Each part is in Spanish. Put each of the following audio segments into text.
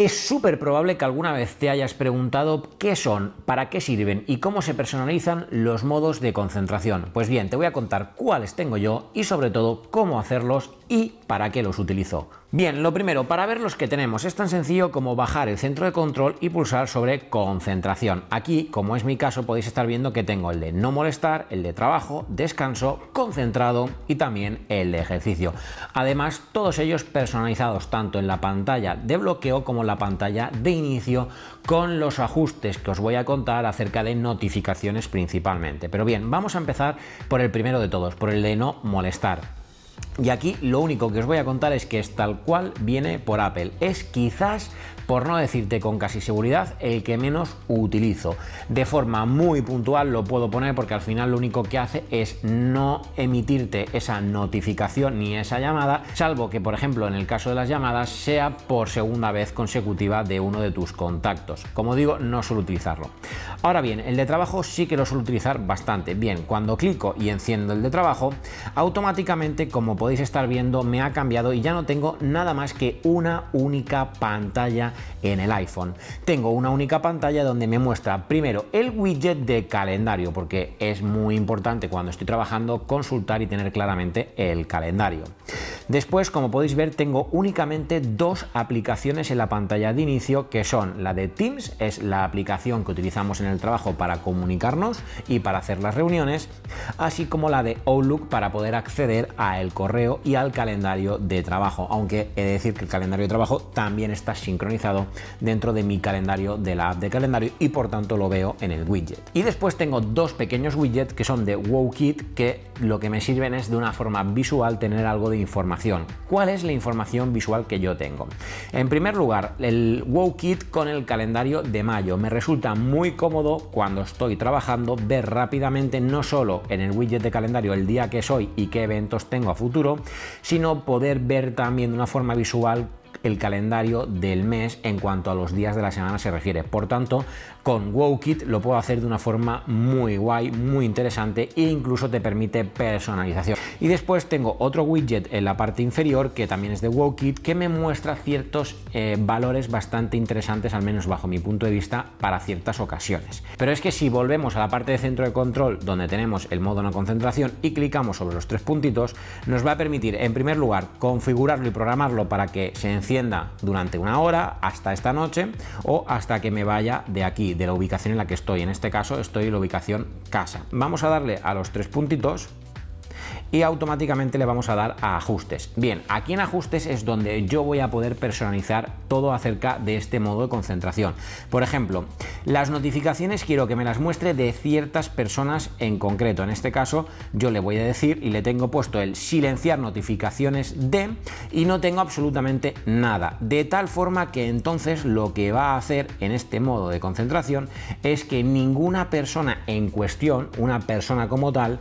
Es súper probable que alguna vez te hayas preguntado qué son, para qué sirven y cómo se personalizan los modos de concentración. Pues bien, te voy a contar cuáles tengo yo y sobre todo cómo hacerlos y para qué los utilizo. Bien, lo primero, para ver los que tenemos, es tan sencillo como bajar el centro de control y pulsar sobre concentración. Aquí, como es mi caso, podéis estar viendo que tengo el de no molestar, el de trabajo, descanso, concentrado y también el de ejercicio. Además, todos ellos personalizados tanto en la pantalla de bloqueo como en la pantalla de inicio, con los ajustes que os voy a contar acerca de notificaciones principalmente. Pero bien, vamos a empezar por el primero de todos, por el de no molestar. Y aquí lo único que os voy a contar es que es tal cual viene por Apple. Es quizás, por no decirte con casi seguridad, el que menos utilizo. De forma muy puntual lo puedo poner porque al final lo único que hace es no emitirte esa notificación ni esa llamada, salvo que, por ejemplo, en el caso de las llamadas sea por segunda vez consecutiva de uno de tus contactos. Como digo, no suelo utilizarlo. Ahora bien, el de trabajo sí que lo suelo utilizar bastante. Bien, cuando clico y enciendo el de trabajo, automáticamente, como podéis estar viendo, me ha cambiado y ya no tengo nada más que una única pantalla en el iPhone. Tengo una única pantalla donde me muestra primero el widget de calendario, porque es muy importante cuando estoy trabajando consultar y tener claramente el calendario. Después, como podéis ver, tengo únicamente dos aplicaciones en la pantalla de inicio, que son la de Teams, es la aplicación que utilizamos en el trabajo para comunicarnos y para hacer las reuniones, así como la de Outlook para poder acceder al correo y al calendario de trabajo, aunque he de decir que el calendario de trabajo también está sincronizado dentro de mi calendario de la app de calendario y por tanto lo veo en el widget. Y después tengo dos pequeños widgets que son de WowKit, que lo que me sirven es de una forma visual tener algo de información. ¿Cuál es la información visual que yo tengo? En primer lugar, el WowKit con el calendario de mayo. Me resulta muy cómodo cuando estoy trabajando ver rápidamente no solo en el widget de calendario el día que es hoy y qué eventos tengo a futuro, sino poder ver también de una forma visual el calendario del mes en cuanto a los días de la semana se refiere. Por tanto, con WowKit lo puedo hacer de una forma muy guay, muy interesante e incluso te permite personalización. Y después tengo otro widget en la parte inferior que también es de WowKit, que me muestra ciertos valores bastante interesantes, al menos bajo mi punto de vista, para ciertas ocasiones. Pero es que si volvemos a la parte de centro de control, donde tenemos el modo no concentración, y clicamos sobre los tres puntitos, nos va a permitir, en primer lugar, configurarlo y programarlo para que se encienda durante una hora, hasta esta noche, o hasta que me vaya de aquí, de la ubicación en la que estoy. En este caso estoy en la ubicación casa. Vamos a darle a los tres puntitos y automáticamente le vamos a dar a ajustes. Bien, aquí en ajustes es donde yo voy a poder personalizar todo acerca de este modo de concentración. Por ejemplo, las notificaciones quiero que me las muestre de ciertas personas en concreto. En este caso yo le voy a decir y le tengo puesto el silenciar notificaciones de, y no tengo absolutamente nada, de tal forma que entonces lo que va a hacer en este modo de concentración es que ninguna persona en cuestión, una persona como tal,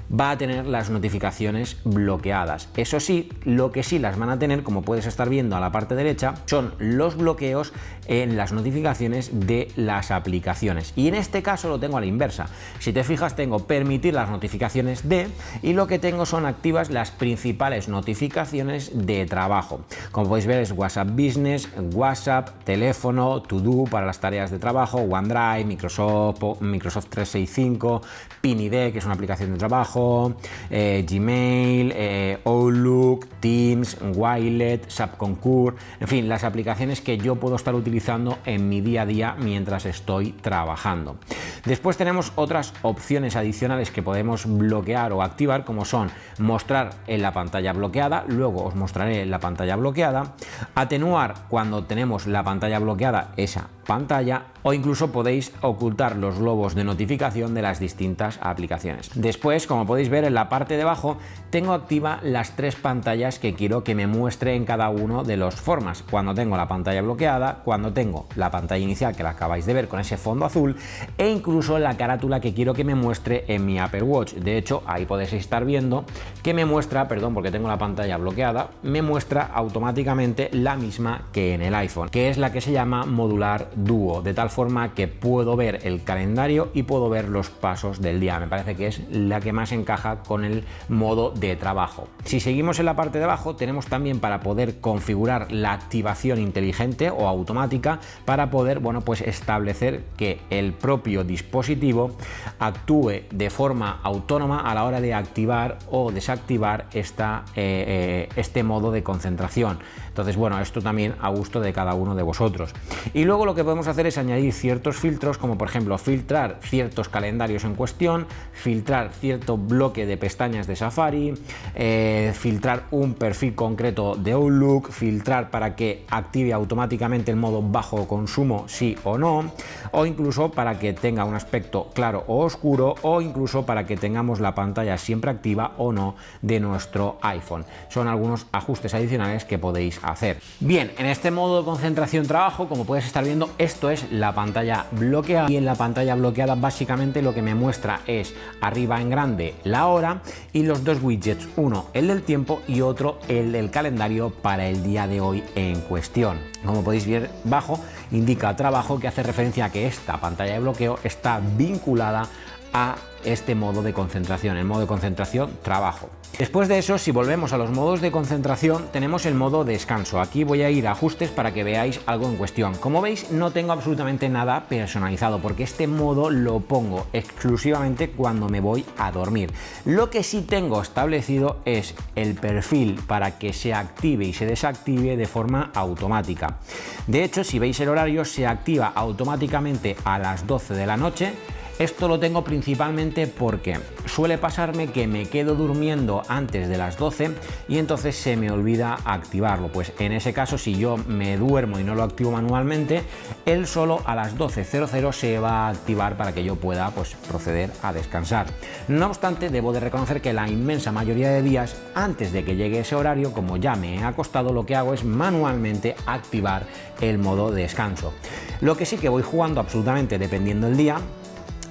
va a tener las notificaciones bloqueadas. Eso sí, lo que sí las van a tener, como puedes estar viendo a la parte derecha, son los bloqueos en las notificaciones de las aplicaciones. Y en este caso lo tengo a la inversa. Si te fijas, tengo permitir las notificaciones de, y lo que tengo son activas las principales notificaciones de trabajo. Como podéis ver, es WhatsApp Business, WhatsApp, teléfono, To Do para las tareas de trabajo, OneDrive, Microsoft 365, PinID, que es una aplicación de trabajo, Gmail, Outlook, Teams, Wilet, SAP Concur, en fin, las aplicaciones que yo puedo estar utilizando en mi día a día mientras estoy trabajando. Después tenemos otras opciones adicionales que podemos bloquear o activar, como son mostrar en la pantalla bloqueada, luego os mostraré la pantalla bloqueada, atenuar cuando tenemos la pantalla bloqueada esa pantalla, o incluso podéis ocultar los globos de notificación de las distintas aplicaciones. Después, como podéis ver en la parte de abajo, tengo activa las tres pantallas que quiero que me muestre en cada uno de los formas. Cuando tengo la pantalla bloqueada, cuando tengo la pantalla inicial, que la acabáis de ver con ese fondo azul, e incluso la carátula que quiero que me muestre en mi Apple Watch. De hecho, ahí podéis estar viendo que me muestra, perdón, porque tengo la pantalla bloqueada, me muestra automáticamente la misma que en el iPhone, que es la que se llama modular dúo, de tal forma que puedo ver el calendario y puedo ver los pasos del día. Me parece que es la que más encaja con el modo de trabajo. Si seguimos en la parte de abajo, tenemos también para poder configurar la activación inteligente o automática para poder, bueno, pues establecer que el propio dispositivo actúe de forma autónoma a la hora de activar o desactivar este modo de concentración. Entonces, bueno, esto también a gusto de cada uno de vosotros. Y luego lo que podemos hacer es añadir ciertos filtros, como por ejemplo filtrar ciertos calendarios en cuestión, filtrar cierto bloque de pestañas de Safari, filtrar un perfil concreto de Outlook, filtrar para que active automáticamente el modo bajo consumo sí o no, o incluso para que tenga un aspecto claro o oscuro, o incluso para que tengamos la pantalla siempre activa o no de nuestro iPhone. Son algunos ajustes adicionales que podéis hacer. Bien, en este modo de concentración trabajo, como puedes estar viendo, esto es la pantalla bloqueada, y en la pantalla bloqueada básicamente lo que me muestra es arriba en grande la hora y los dos widgets, uno el del tiempo y otro el del calendario para el día de hoy en cuestión. Como podéis ver bajo, indica trabajo, que hace referencia a que esta pantalla de bloqueo está vinculada a este modo de concentración, el modo de concentración trabajo. Después de eso, si volvemos a los modos de concentración, tenemos el modo descanso. Aquí voy a ir a ajustes para que veáis algo en cuestión. Como veis, no tengo absolutamente nada personalizado, porque este modo lo pongo exclusivamente cuando me voy a dormir. Lo que sí tengo establecido es el perfil para que se active y se desactive de forma automática. De hecho, si veis el horario, se activa automáticamente a las 12 de la noche. Esto lo tengo principalmente porque suele pasarme que me quedo durmiendo antes de las 12 y entonces se me olvida activarlo. Pues en ese caso, si yo me duermo y no lo activo manualmente, él solo a las 12:00 se va a activar para que yo pueda, pues, proceder a descansar. No obstante, debo de reconocer que la inmensa mayoría de días, antes de que llegue ese horario, como ya me he acostado, lo que hago es manualmente activar el modo descanso. Lo que sí que voy jugando absolutamente dependiendo del día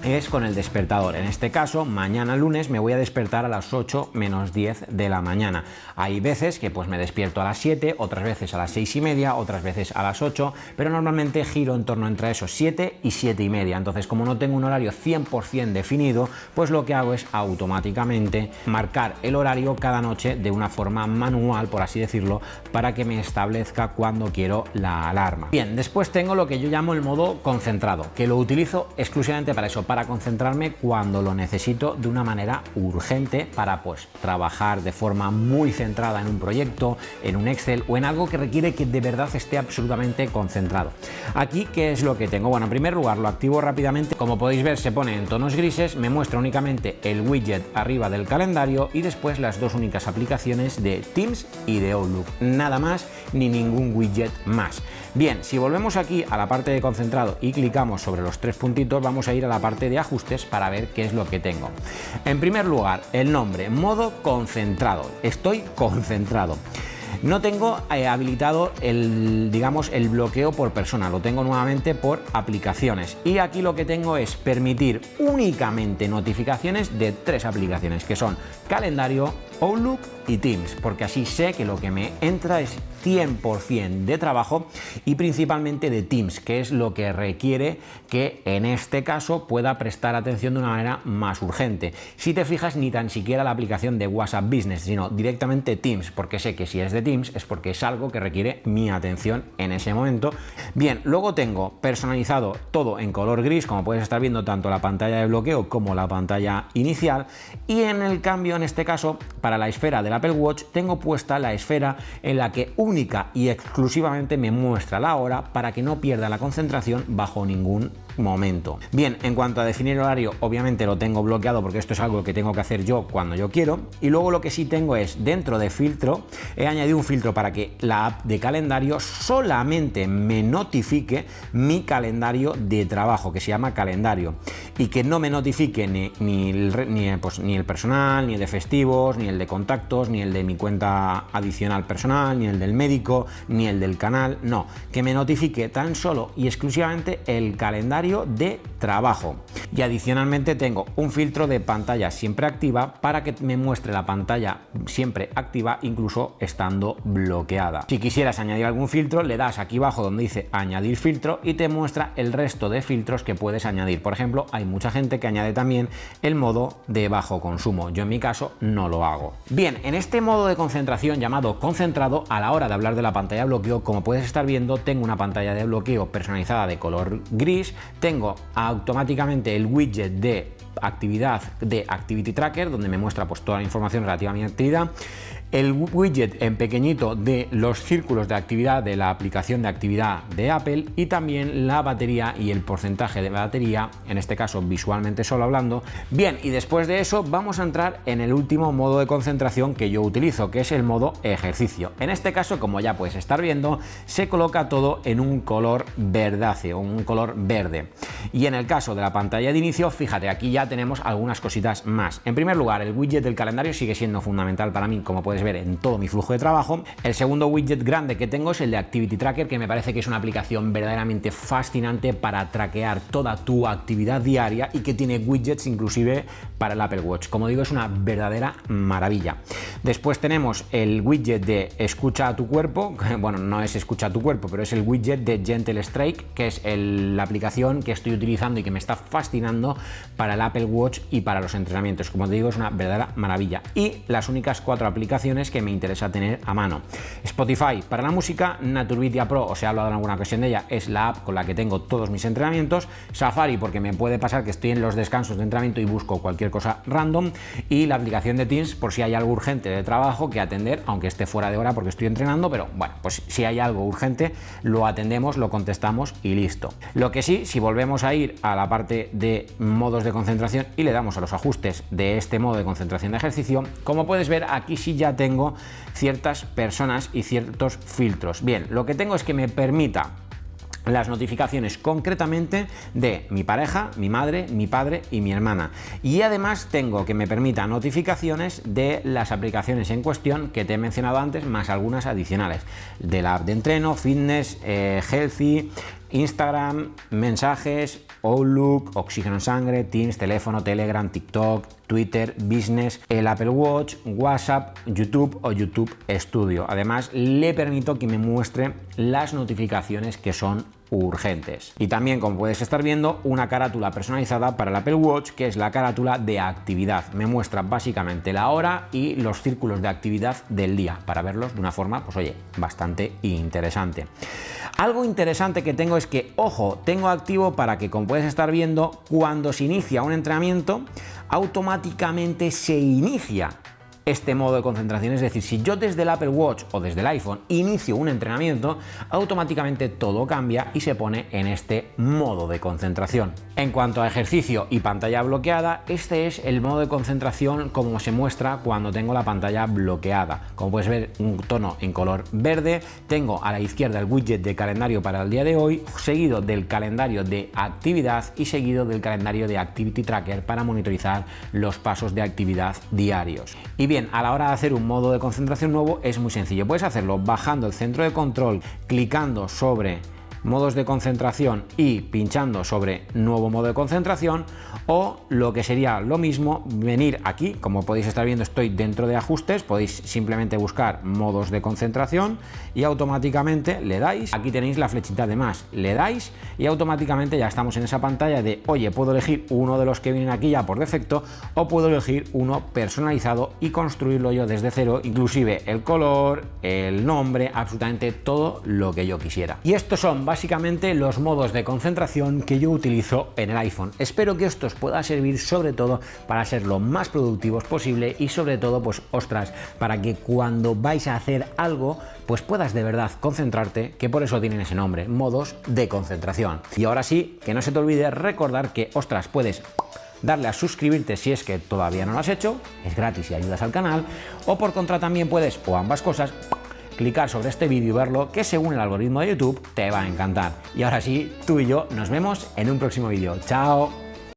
es con el despertador. En este caso, mañana lunes me voy a despertar a las 8 menos 10 de la mañana. Hay veces que pues me despierto a las 7, otras veces a las 6:30, otras veces a las 8, pero normalmente giro en torno entre esos 7 y 7:30. Entonces, como no tengo un horario 100% definido, pues lo que hago es automáticamente marcar el horario cada noche de una forma manual, por así decirlo, para que me establezca cuando quiero la alarma. Bien, después tengo lo que yo llamo el modo concentrado, que lo utilizo exclusivamente para eso, para concentrarme cuando lo necesito de una manera urgente, para pues trabajar de forma muy centrada en un proyecto, en un Excel o en algo que requiere que de verdad esté absolutamente concentrado. Aquí, ¿qué es lo que tengo? Bueno, en primer lugar lo activo rápidamente. Como podéis ver, se pone en tonos grises, me muestra únicamente el widget arriba del calendario y después las dos únicas aplicaciones de Teams y de Outlook. Nada más, ni ningún widget más. Bien, si volvemos aquí a la parte de concentrado y clicamos sobre los tres puntitos, vamos a ir a la parte de ajustes para ver qué es lo que tengo. En primer lugar, el nombre, modo concentrado. Estoy concentrado. No tengo habilitado el bloqueo por persona, lo tengo nuevamente por aplicaciones, y aquí lo que tengo es permitir únicamente notificaciones de tres aplicaciones, que son Calendario, Outlook y Teams, porque así sé que lo que me entra es 100% de trabajo y principalmente de Teams, que es lo que requiere que en este caso pueda prestar atención de una manera más urgente. Si te fijas, ni tan siquiera la aplicación de WhatsApp Business, sino directamente Teams, porque sé que si es de Teams es porque es algo que requiere mi atención en ese momento. Bien, luego tengo personalizado todo en color gris, como puedes estar viendo, tanto la pantalla de bloqueo como la pantalla inicial, y en el cambio, en este caso, para la esfera del Apple Watch, tengo puesta la esfera en la que única y exclusivamente me muestra la hora para que no pierda la concentración bajo ningún momento. Bien, en cuanto a definir el horario, obviamente lo tengo bloqueado porque esto es algo que tengo que hacer yo cuando yo quiero, y luego lo que sí tengo es, dentro de filtro, he añadido un filtro para que la app de calendario solamente me notifique mi calendario de trabajo, que se llama calendario, y que no me notifique ni el personal, ni el de festivos, ni el de contactos, ni el de mi cuenta adicional personal, ni el del médico, ni el del canal, no, que me notifique tan solo y exclusivamente el calendario de trabajo. Y adicionalmente tengo un filtro de pantalla siempre activa para que me muestre la pantalla siempre activa incluso estando bloqueada. Si quisieras añadir algún filtro, le das aquí abajo donde dice añadir filtro y te muestra el resto de filtros que puedes añadir. Por ejemplo, hay mucha gente que añade también el modo de bajo consumo. Yo en mi caso no lo hago. Bien, en este modo de concentración llamado concentrado, a la hora de hablar de la pantalla de bloqueo, como puedes estar viendo, tengo una pantalla de bloqueo personalizada de color gris, tengo automáticamente el widget de actividad de Activity Tracker, donde me muestra pues toda la información relativa a mi actividad, el widget en pequeñito de los círculos de actividad de la aplicación de actividad de Apple y también la batería y el porcentaje de batería, en este caso visualmente solo hablando. Bien, y después de eso vamos a entrar en el último modo de concentración que yo utilizo, que es el modo ejercicio. En este caso, como ya puedes estar viendo, se coloca todo en un color verdáceo, un color verde. Y en el caso de la pantalla de inicio, fíjate, aquí ya tenemos algunas cositas más. En primer lugar, el widget del calendario sigue siendo fundamental para mí, como puedes ver en todo mi flujo de trabajo. El segundo widget grande que tengo es el de Activity Tracker, que me parece que es una aplicación verdaderamente fascinante para traquear toda tu actividad diaria y que tiene widgets inclusive para el Apple Watch. Como digo, es una verdadera maravilla. Después tenemos el widget de Escucha a tu cuerpo, bueno, no es Escucha a tu cuerpo, pero es el widget de Gentle Strike, que es la aplicación que estoy utilizando y que me está fascinando para el Apple Watch y para los entrenamientos. Como te digo, es una verdadera maravilla. Y las únicas 4 aplicaciones que me interesa tener a mano: Spotify para la música, Naturvidia Pro, os he hablado en alguna ocasión de ella, es la app con la que tengo todos mis entrenamientos, Safari porque me puede pasar que estoy en los descansos de entrenamiento y busco cualquier cosa random, y la aplicación de Teams por si hay algo urgente de trabajo que atender, aunque esté fuera de hora porque estoy entrenando, pero bueno, pues si hay algo urgente lo atendemos, lo contestamos y listo. Lo que sí, si volvemos a ir a la parte de modos de concentración y le damos a los ajustes de este modo de concentración de ejercicio, como puedes ver, aquí sí ya tengo ciertas personas y ciertos filtros. Bien, lo que tengo es que me permita las notificaciones concretamente de mi pareja, mi madre, mi padre y mi hermana. Y además tengo que me permita notificaciones de las aplicaciones en cuestión que te he mencionado antes, más algunas adicionales, de la app de entreno, fitness, healthy, Instagram, mensajes, Outlook, Oxígeno en Sangre, Teams, teléfono, Telegram, TikTok, Twitter, Business, el Apple Watch, WhatsApp, YouTube o YouTube Studio. Además, le permito que me muestre las notificaciones que son urgentes. Y también, como puedes estar viendo, una carátula personalizada para el Apple Watch, que es la carátula de actividad. Me muestra básicamente la hora y los círculos de actividad del día para verlos de una forma, pues oye, bastante interesante. Algo interesante que tengo es que, ojo, tengo activo para que, como puedes estar viendo, cuando se inicia un entrenamiento, automáticamente se inicia este modo de concentración. Es decir, si yo desde el Apple Watch o desde el iPhone inicio un entrenamiento, automáticamente todo cambia y se pone en este modo de concentración. En cuanto a ejercicio y pantalla bloqueada, este es el modo de concentración como se muestra cuando tengo la pantalla bloqueada. Como puedes ver, un tono en color verde, tengo a la izquierda el widget de calendario para el día de hoy, seguido del calendario de actividad y seguido del calendario de Activity Tracker para monitorizar los pasos de actividad diarios. Y bien, a la hora de hacer un modo de concentración nuevo es muy sencillo. Puedes hacerlo bajando el centro de control, clicando sobre modos de concentración y pinchando sobre nuevo modo de concentración, o lo que sería lo mismo, venir aquí, como podéis estar viendo estoy dentro de ajustes, podéis simplemente buscar modos de concentración y automáticamente le dais, aquí tenéis la flechita de más, le dais y automáticamente ya estamos en esa pantalla de, oye, puedo elegir uno de los que vienen aquí ya por defecto o puedo elegir uno personalizado y construirlo yo desde cero, inclusive el color, el nombre, absolutamente todo lo que yo quisiera. Y estos son básicamente los modos de concentración que yo utilizo en el iPhone. Espero que esto os pueda servir sobre todo para ser lo más productivos posible y sobre todo, pues ostras, para que cuando vais a hacer algo, pues puedas de verdad concentrarte, que por eso tienen ese nombre, modos de concentración. Y ahora sí, que no se te olvide recordar que, ostras, puedes darle a suscribirte si es que todavía no lo has hecho, es gratis y ayudas al canal, o por contra también puedes, o ambas cosas, clicar sobre este vídeo y verlo, que según el algoritmo de YouTube te va a encantar. Y ahora sí, tú y yo nos vemos en un próximo vídeo. ¡Chao!